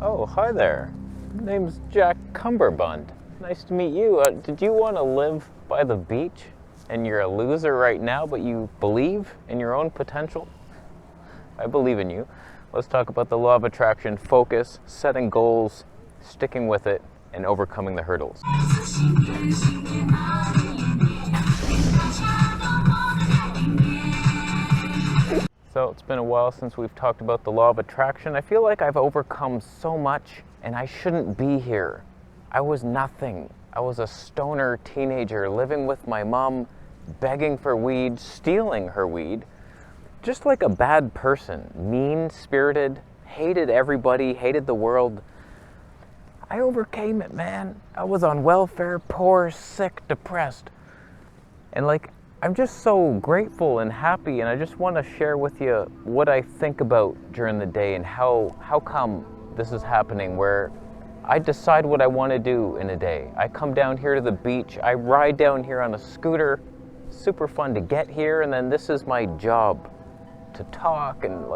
Oh, hi there. Name's Jack Cumberbund. Nice to meet you. Did you want to live by the beach? And you're a loser right now, but you believe in your own potential? I believe in you. Let's talk about the law of attraction, focus, setting goals, sticking with it, and overcoming the hurdles. So it's been a while since we've talked about the law of attraction. I feel like I've overcome so much and I shouldn't be here. I was nothing. I was a stoner teenager living with my mom, begging for weed, stealing her weed. Just like a bad person, mean-spirited, hated everybody, hated the world. I overcame it, man. I was on welfare, poor, sick, depressed. And I'm just so grateful and happy, and I just want to share with you what I think about during the day and how come this is happening, where I decide what I want to do in a day. I come down here to the beach, I ride down here on a scooter, super fun to get here, and then this is my job, to talk and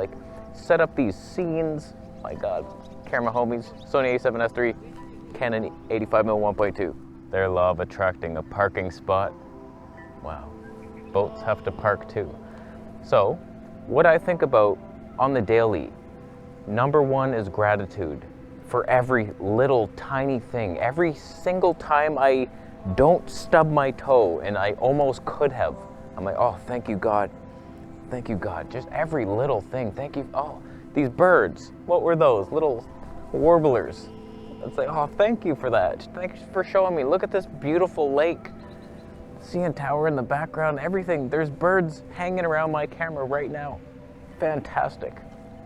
set up these scenes. My God, camera homies, Sony a7S III, Canon 85mm 1.2. Their law of attracting a parking spot. Wow. Boats have to park too. So, what I think about on the daily, number one is gratitude for every little tiny thing. Every single time I don't stub my toe, and I almost could have, I'm like, oh, thank you, God. Thank you, God. Just every little thing. Thank you. Oh, these birds. What were those? Little warblers. It's like, oh, thank you for that. Thanks for showing me. Look at this beautiful lake. CN Tower in the background, everything. There's birds hanging around my camera right now. Fantastic.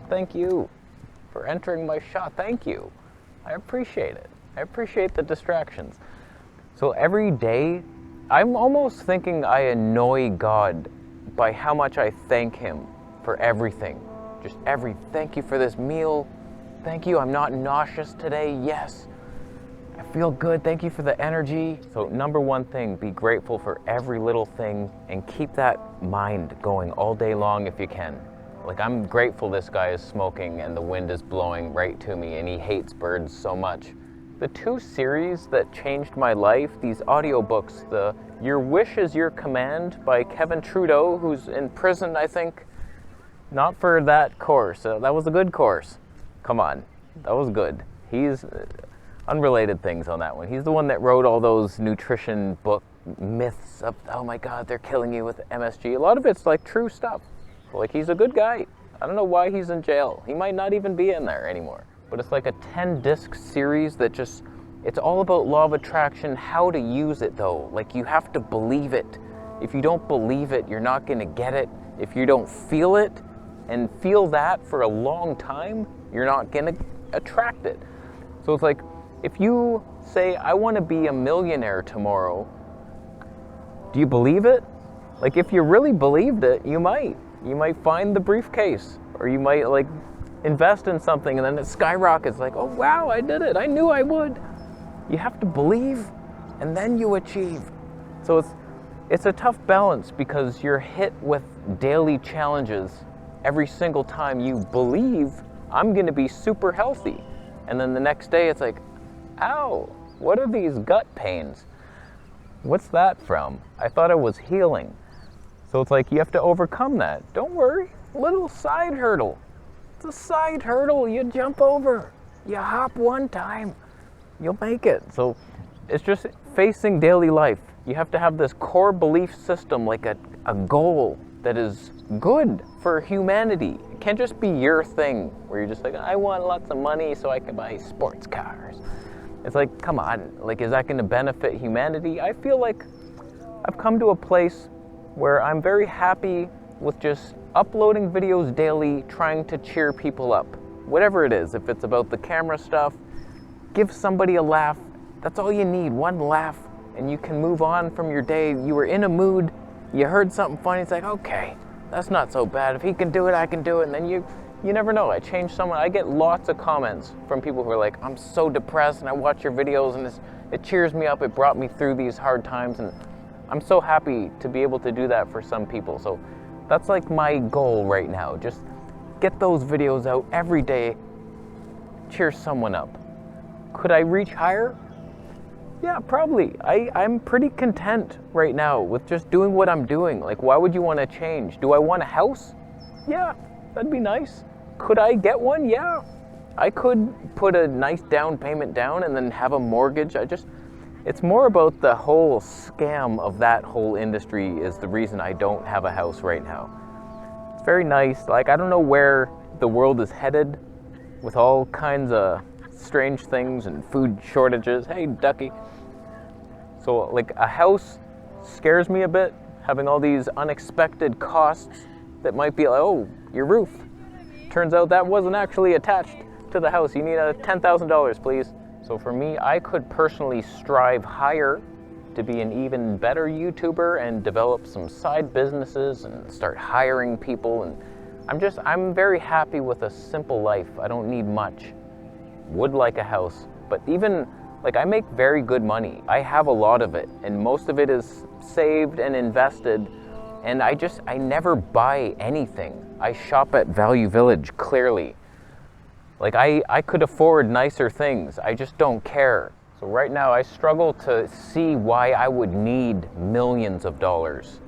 Thank you for entering my shot. Thank you. I appreciate it. I appreciate the distractions. So every day, I'm almost thinking I annoy God by how much I thank Him for everything. Just thank you for this meal. Thank you, I'm not nauseous today. Yes. I feel good, thank you for the energy. So number one thing, be grateful for every little thing and keep that mind going all day long if you can. I'm grateful this guy is smoking and the wind is blowing right to me and he hates birds so much. The two series that changed my life, these audiobooks, the Your Wish is Your Command by Kevin Trudeau, who's in prison, I think. Not for that course, that was a good course. Come on, that was good. He's unrelated things on that one. He's the one that wrote all those nutrition book myths of, oh my God, they're killing you with MSG. A lot of it's true stuff. He's a good guy. I don't know why he's in jail. He might not even be in there anymore. But it's like a 10-disc series that it's all about law of attraction, how to use it though. You have to believe it. If you don't believe it, you're not gonna get it. If you don't feel it and feel that for a long time, you're not gonna attract it. So it's if you say, I want to be a millionaire tomorrow, do you believe it? If you really believed it, you might. You might find the briefcase, or you might invest in something and then it skyrockets. Oh wow, I did it. I knew I would. You have to believe and then you achieve. So it's a tough balance because you're hit with daily challenges every single time you believe I'm going to be super healthy. And then the next day it's ow, what are these gut pains? What's that from? I thought I was healing. So it's you have to overcome that. Don't worry, little side hurdle. It's a side hurdle you jump over. You hop one time, you'll make it. So it's just facing daily life. You have to have this core belief system, a goal that is good for humanity. It can't just be your thing where you're just I want lots of money so I can buy sports cars. It's come on, is that going to benefit humanity? I feel I've come to a place where I'm very happy with just uploading videos daily, trying to cheer people up. Whatever it is, if it's about the camera stuff, give somebody a laugh. That's all you need, one laugh, and you can move on from your day. You were in a mood, you heard something funny, it's okay, that's not so bad. If he can do it, I can do it. And then you never know, I change someone. I get lots of comments from people who are I'm so depressed and I watch your videos and it cheers me up, it brought me through these hard times, and I'm so happy to be able to do that for some people. So that's my goal right now. Just get those videos out every day, cheer someone up. Could I reach higher? Yeah, probably. I'm pretty content right now with just doing what I'm doing. Like, why would you want to change? Do I want a house? Yeah, that'd be nice. Could I get one? Yeah. I could put a nice down payment down and then have a mortgage. It's more about the whole scam of that whole industry is the reason I don't have a house right now. It's very nice. Like, I don't know where the world is headed with all kinds of strange things and food shortages. Hey, ducky. So, like, a house scares me a bit, having all these unexpected costs that might be like, oh, your roof. Turns out that wasn't actually attached to the house. You need a $10,000, please. So for me, I could personally strive higher to be an even better YouTuber and develop some side businesses and start hiring people. And I'm very happy with a simple life. I don't need much. Would like a house, but even like I make very good money. I have a lot of it and most of it is saved and invested. And I never buy anything. I shop at Value Village, clearly. Like I could afford nicer things. I just don't care. So right now I struggle to see why I would need millions of dollars.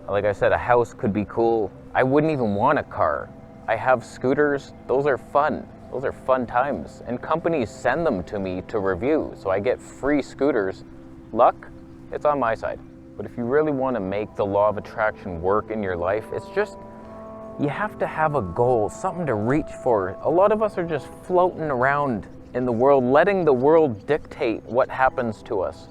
Like I said, a house could be cool. I wouldn't even want a car. I have scooters. Those are fun. Those are fun times. And companies send them to me to review. So I get free scooters. Luck, it's on my side. But if you really want to make the law of attraction work in your life, it's just, you have to have a goal, something to reach for. A lot of us are just floating around in the world, letting the world dictate what happens to us.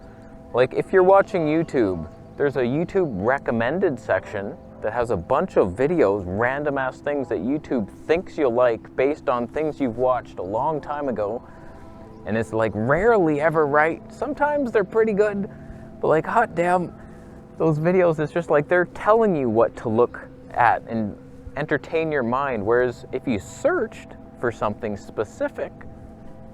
Like if you're watching YouTube, there's a YouTube recommended section that has a bunch of videos, random ass things that YouTube thinks you'll like based on things you've watched a long time ago. And it's like rarely ever right. Sometimes they're pretty good, but like hot damn, those videos, it's just like they're telling you what to look at and entertain your mind. Whereas if you searched for something specific,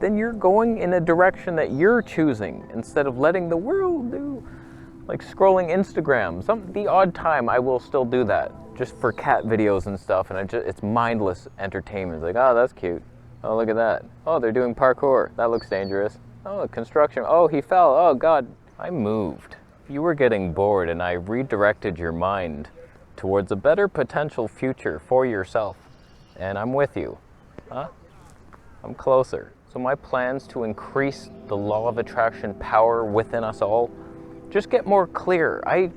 then you're going in a direction that you're choosing instead of letting the world do. Like scrolling Instagram, the odd time I will still do that just for cat videos and stuff, and it's mindless entertainment. It's like, oh, that's cute. Oh, look at that. Oh, they're doing parkour. That looks dangerous. Oh, construction. Oh, he fell. Oh, God. I moved. You were getting bored and I redirected your mind towards a better potential future for yourself. And I'm with you. Huh? I'm closer. So my plans to increase the law of attraction power within us all just get more clear. I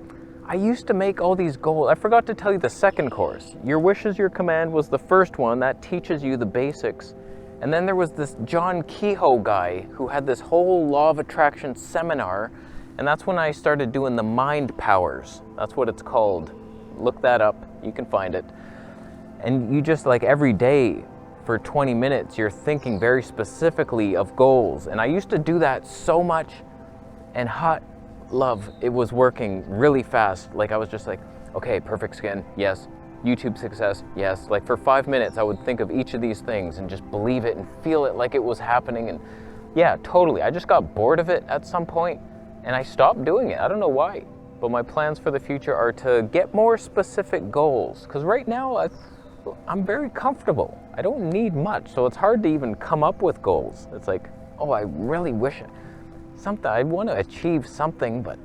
used to make all these goals. I forgot to tell you the second course. Your Wish is Your Command was the first one that teaches you the basics. And then there was this John Kehoe guy who had this whole law of attraction seminar. And that's when I started doing the mind powers. That's what it's called. Look that up, you can find it. And you just like every day for 20 minutes, you're thinking very specifically of goals. And I used to do that so much, and hot love, it was working really fast. Like I was just like, okay, perfect skin, yes. YouTube success, yes. Like for 5 minutes, I would think of each of these things and just believe it and feel it like it was happening. And yeah, totally. I just got bored of it at some point. And I stopped doing it. I don't know why. But my plans for the future are to get more specific goals. Because right now, I'm very comfortable. I don't need much. So it's hard to even come up with goals. It's like, oh, I really wish something. I want to achieve something, but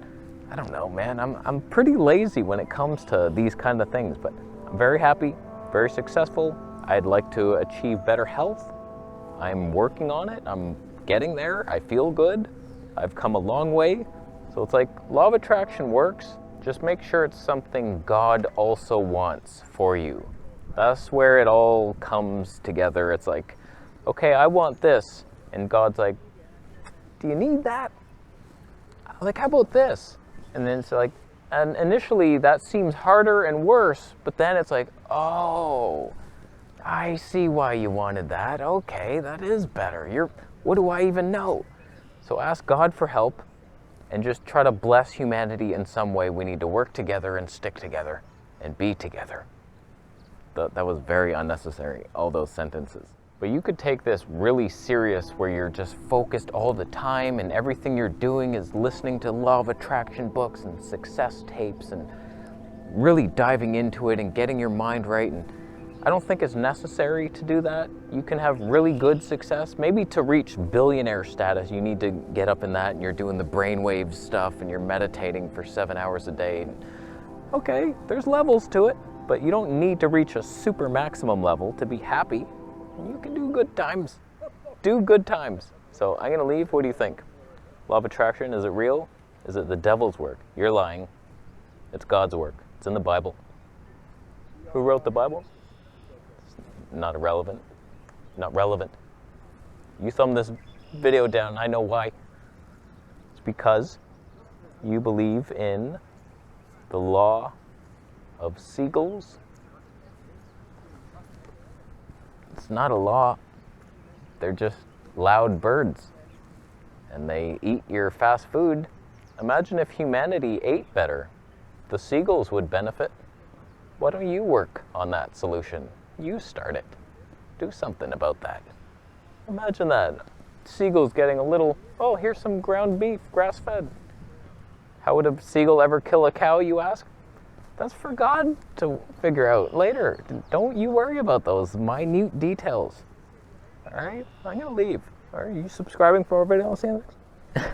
I don't know, man. I'm pretty lazy when it comes to these kind of things. But I'm very happy, very successful. I'd like to achieve better health. I'm working on it. I'm getting there. I feel good. I've come a long way. So it's like law of attraction works. Just make sure it's something God also wants for you. That's where it all comes together. It's like, okay, I want this. And God's like, do you need that? Like, how about this? And then it's like, and initially that seems harder and worse, but then it's like, oh, I see why you wanted that. Okay, that is better. What do I even know? So ask God for help and just try to bless humanity in some way. We need to work together and stick together and be together. That was very unnecessary, all those sentences. But you could take this really serious where you're just focused all the time and everything you're doing is listening to law of attraction books and success tapes and really diving into it and getting your mind right. And I don't think it's necessary to do that. You can have really good success. Maybe to reach billionaire status, you need to get up in that and you're doing the brainwave stuff and you're meditating for 7 hours a day. Okay, there's levels to it, but you don't need to reach a super maximum level to be happy. You can do good times. Do good times. So I'm gonna leave. What do you think? Law of attraction, is it real? Is it the devil's work? You're lying. It's God's work. It's in the Bible. Who wrote the Bible? Not irrelevant. Not relevant. You thumb this video down, I know why. It's because you believe in the law of seagulls. It's not a law. They're just loud birds. And they eat your fast food. Imagine if humanity ate better. The seagulls would benefit. Why don't you work on that solution? You start it. Do something about that. Imagine that. Seagulls getting a little, oh, here's some ground beef, grass-fed. How would a seagull ever kill a cow, you ask? That's for God to figure out later. Don't you worry about those minute details. All right? I'm going to leave. Are you subscribing for more videos? I'll see you next.